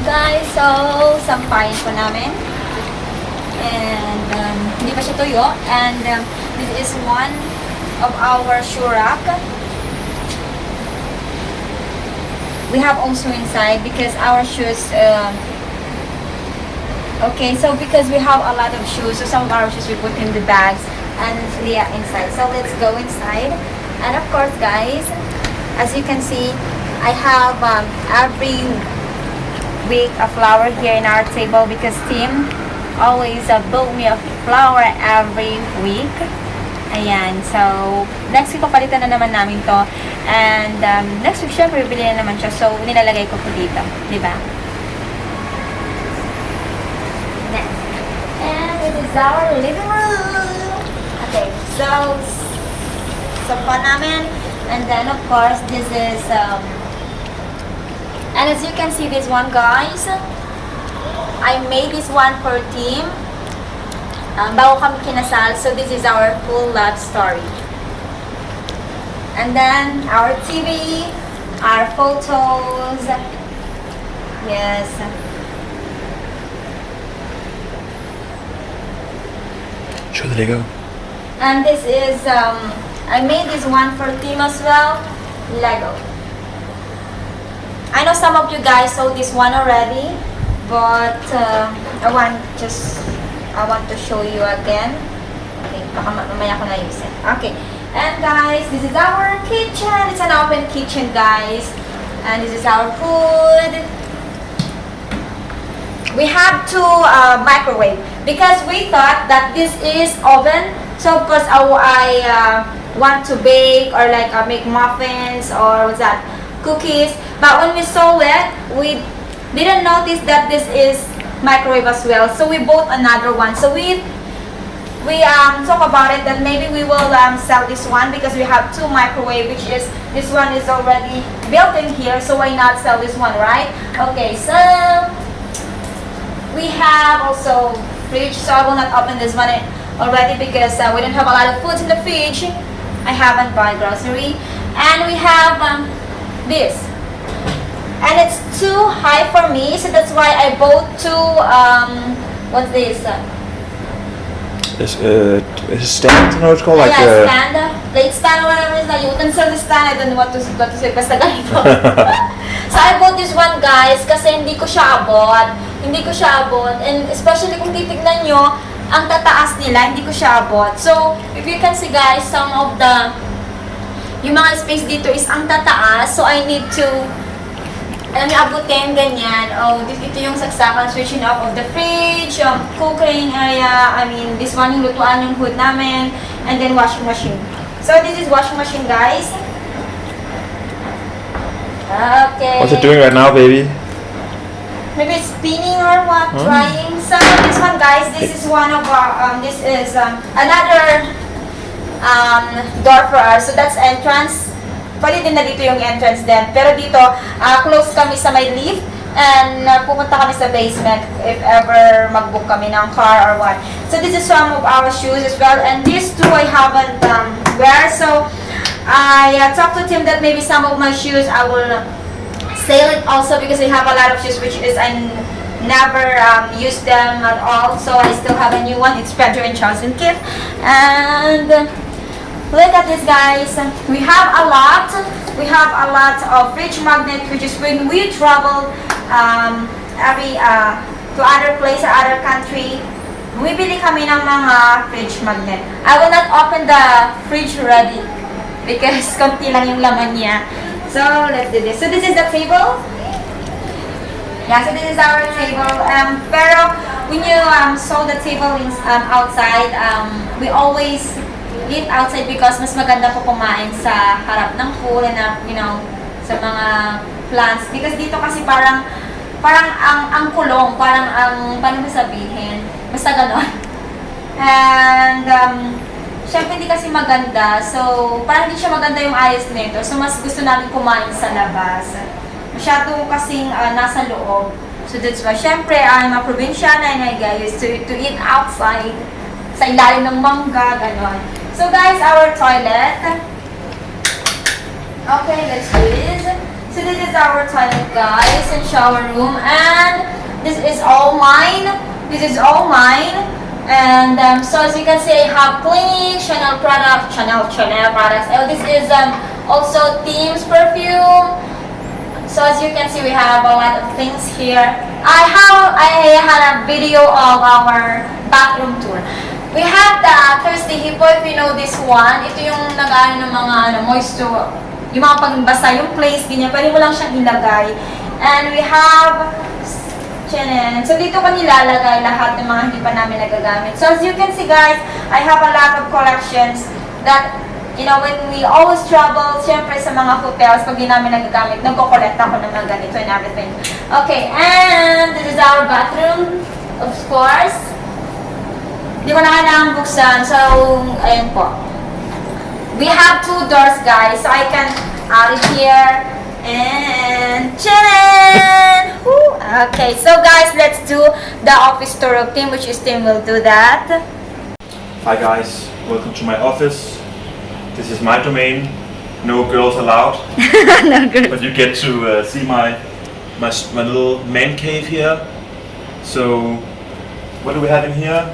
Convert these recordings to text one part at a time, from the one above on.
guys, so sampayin po namin. And hindi pa siya tuyo. And this is one of our shoe rack. We have also inside because our shoes okay, so because we have a lot of shoes, so some of our shoes we put in the bags and Leah inside. So let's go inside. And of course guys, as you can see, I have every week a flower here in our table because Tim always built me a flower every week. Ayan, so next week papalitan na naman namin to. And next week syempre bibili na naman siya. So nilalagay ko po dito, di ba? Next. And this is our living room. Okay, so sofa namin. And then of course this is and as you can see this one guys, I made this one for Tim bago kami kinasal. So this is our full love story. And then our TV, our photos. Yes. Show the Lego. And this is I made this one for Tim as well, Lego. I know some of you guys saw this one already, but I want to show you again. Okay, baka mamaya ko na yusin. Okay, and guys, this is our kitchen. It's an open kitchen, guys. And this is our food. We have to microwave because we thought that this is oven. So of course I want to bake or like make muffins or what's that, cookies. But when we saw it, we didn't notice that this is microwave as well. So we bought another one. So we talk about it that maybe we will sell this one because we have two microwave, which is this one is already built in here. So why not sell this one, right? Okay, so we have also fridge. So I will not open this one already because we don't have a lot of foods in the fridge. I haven't bought grocery. And we have this. And it's too high for me, so that's why I bought two, what's this? Is a stand? No, it's called like yeah, stand, plate stand or whatever it is. You can sell the stand, I don't know what to say, basta ganito. So I bought this one guys, kasi hindi ko siya abot. And especially kung titignan nyo, ang tataas nila, hindi ko siya abot. So, if you can see guys, some of the, yung mga space dito is ang tataas, so I need to, alam niyo, abutin, ganyan. Oh, ito yung saksakan, switching off of the fridge, yung cooking area, I mean, this one yung lutuan, yung hood namin, and then washing machine. So, this is washing machine, guys. Okay. What's it doing right now, baby? Maybe it's spinning or what, trying. So, this one, guys, this is one of our, this is another door for us. So, that's entrance. Pwede din na dito yung entrance din. Pero dito, close kami sa may lift and pupunta kami sa basement if ever mag-book kami ng car or what. So this is some of our shoes as well. And these two I haven't wear. So I talked to Tim that maybe some of my shoes I will sell it also because I have a lot of shoes which is I never use them at all. So I still have a new one. It's Pedro and Charles and Kit. And look at this guys, we have a lot of fridge magnet, which is when we travel to other place or other country, bumibili kami ng mga fridge magnet. I will not open the fridge already because konti lang yung laman niya. So let's do this. So this is the table. Yeah, so this is our table. Pero when you saw the table outside, we always eat outside because mas maganda po kumain sa harap ng pool and you know, sa mga plants. Because dito kasi parang ang kulong, parang paano ba sabihin? Basta ganon. And syempre hindi kasi maganda. So, parang hindi siya maganda yung ayos nito. So, mas gusto namin kumain sa labas. Masyado kasing nasa loob. So, that's why. Syempre, I'm a probinsyana and I guys to eat outside. Sa ilalim ng mangga, ganon. So guys, our toilet. Okay, let's do this. So So this is our toilet, guys, and shower room, and this is all mine. This is all mine. And so as you can see, I have cleaning, Chanel products. Oh, this is also Team's perfume. So as you can see, we have a lot of things here. I had a video of our bathroom tour. We have the Thirsty Hippo, if you know this one. Ito yung nag-ano ng mga moisture, yung mga pagbasa, yung place, ganyan. Pwede mo lang siyang ilagay. And we have, so dito ko nilalagay lahat ng mga hindi pa namin nagagamit. So as you can see, guys, I have a lot of collections that, you know, when we always travel, syempre sa mga hotels, pag di namin nagagamit, nagko-collect ako ng mga ganito and everything. Okay, and this is our bathroom, of course. Hindi ko na kailangan buksan, so, ayun po. We have 2 doors, guys, so I can out it here, and charan! Okay, so guys, let's do the office tour of Tim, which is Tim will do that. Hi guys, welcome to my office. This is my domain. No girls allowed. No good. But you get to see my little man cave here. So, what do we have in here?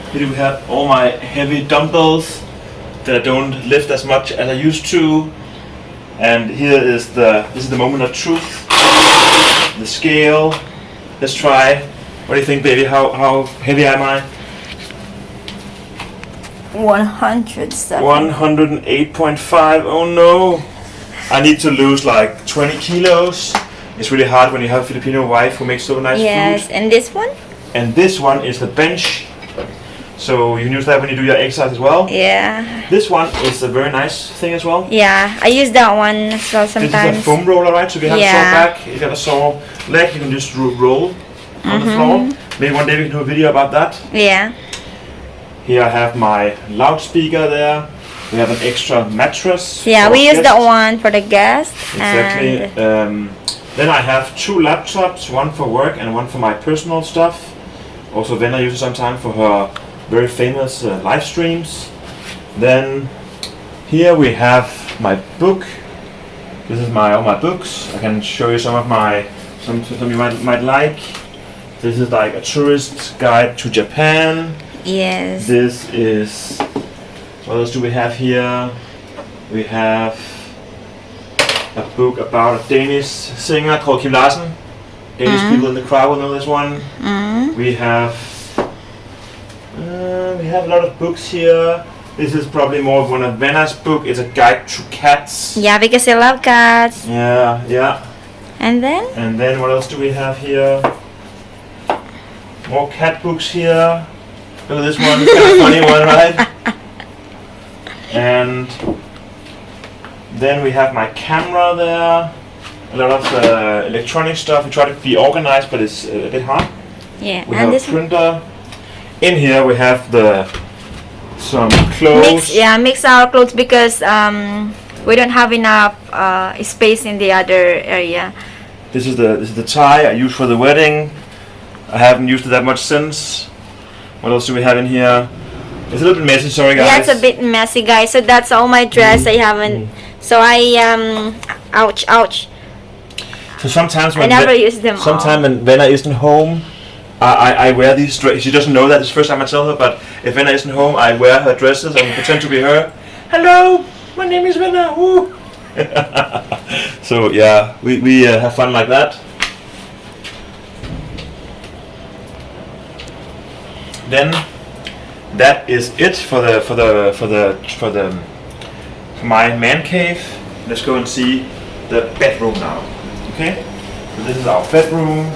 Here we have all my heavy dumbbells that I don't lift as much as I used to. And here is this is the moment of truth. The scale. Let's try. What do you think, baby? How heavy am I? 107. 108.5. Oh no! I need to lose like 20 kilos. It's really hard when you have a Filipino wife who makes so nice Yes, food. and this one? And this one is the bench. So you can use that when you do your exercise as well. Yeah. This one is a very nice thing as well. Yeah, I use that one as well sometimes. This is a foam roller, right? So if you have a sore back, if you have a sore leg, you can just roll on the floor. Maybe one day we can do a video about that. Yeah. Here I have my loudspeaker there. We have an extra mattress. Yeah, for we use guests. that one for the guests. Exactly. And Then I have 2 laptops, one for work and one for my personal stuff. Also Vena uses sometimes for her very famous live streams. Then here we have my book. This is all my books. I can show you some of some you might like. This is like a tourist guide to Japan. yes. This is, what else do we have here? We have a book about a Danish singer called Kim Larsen. Danish people in the crowd will know this one. We have a lot of books here. This is probably more of one of Vena's book. It's a guide to cats. Yeah, because I love cats. Yeah, yeah. And then? And then what else do we have here? More cat books here. Look at this one, it's kind of funny one, right? And then we have my camera there. A lot of electronic stuff. We try to be organized, but it's a bit hard. Yeah, We and have a this printer. In here we have some clothes. mix our clothes because we don't have enough space in the other area. This is the tie I used for the wedding. I haven't used it that much since. What else do we have in here? It's a little bit messy, sorry guys. Yeah, it's a bit messy, guys. So that's all my dress. I haven't. So ouch. So sometimes I when never use them Sometimes when Vena isn't home, I wear these dresses. She doesn't know that. It's the first time I tell her, but if Vena isn't home, I wear her dresses and pretend to be her. Hello, my name is Vena. Woo. So yeah, we have fun like that. Then that is it for my man cave. Let's go and see the bedroom now. Okay, so this is our bedroom,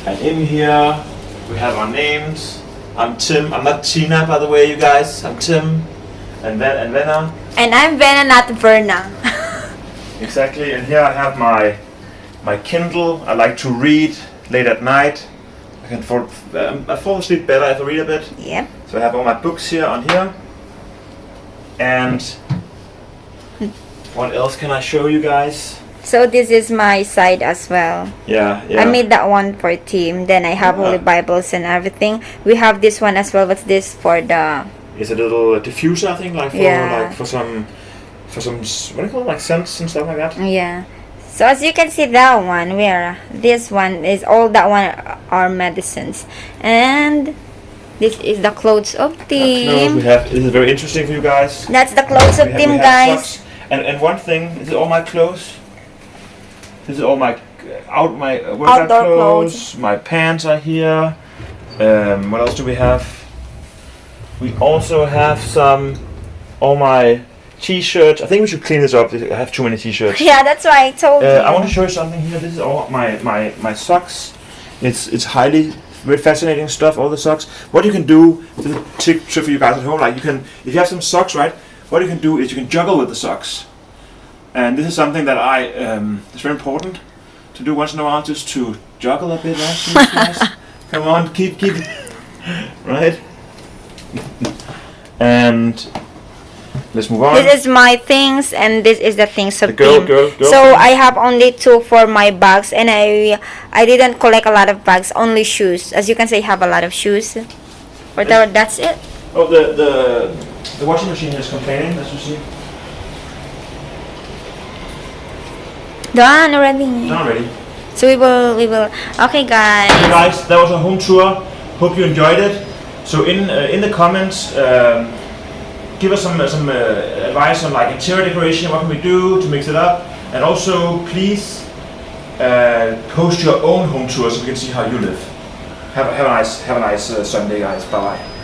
and in here we have our names. I'm Tim. I'm not Tina, by the way, you guys. I'm Tim, and Vena. And I'm Vena, not Verna. Exactly. And here I have my Kindle. I like to read late at night. I fall asleep better if I read a bit. Yep. So I have all my books here on here. And what else can I show you guys? So this is my side as well. Yeah. I made that one for team. Then I have Holy Bibles and everything. We have this one as well. What's this for the? It's a little diffuser, I think, like for for some what do you call it, like scents and stuff like that. Yeah. So as you can see, that one, where this one is all that one are medicines, and this is the clothes of Clothes team. we have. This is very interesting for you guys. That's the clothes of We team, have guys. socks. And one thing, this is all my clothes. This is all my workout Outdoor clothes. My pants are here. What else do we have? We also have all my t-shirts. I think we should clean this up. I have too many t-shirts. Yeah, that's why I told you. I want to show you something here. This is all my socks. It's highly very fascinating stuff. All the socks. What you can do, this is a trick for you guys at home. Like you can, if you have some socks, right? What you can do is you can juggle with the socks. And this is something that it's very important to do once in a while, just to juggle a bit, right? Guys? Come on, keep, right? And let's move on. This is my things, and this is the things of The girl team. So things. I have only 2 for my bags, and I didn't collect a lot of bags, only shoes. As you can see, I have a lot of shoes. Whatever, that's it. Oh, the washing machine is complaining, as you see. Done already. Not ready. So we will. Okay, guys. Hey guys, that was a home tour. Hope you enjoyed it. So in the comments, give us some advice on like interior decoration. What can we do to mix it up? And also, please post your own home tour so we can see how you live. Have a nice Sunday, guys. Bye bye.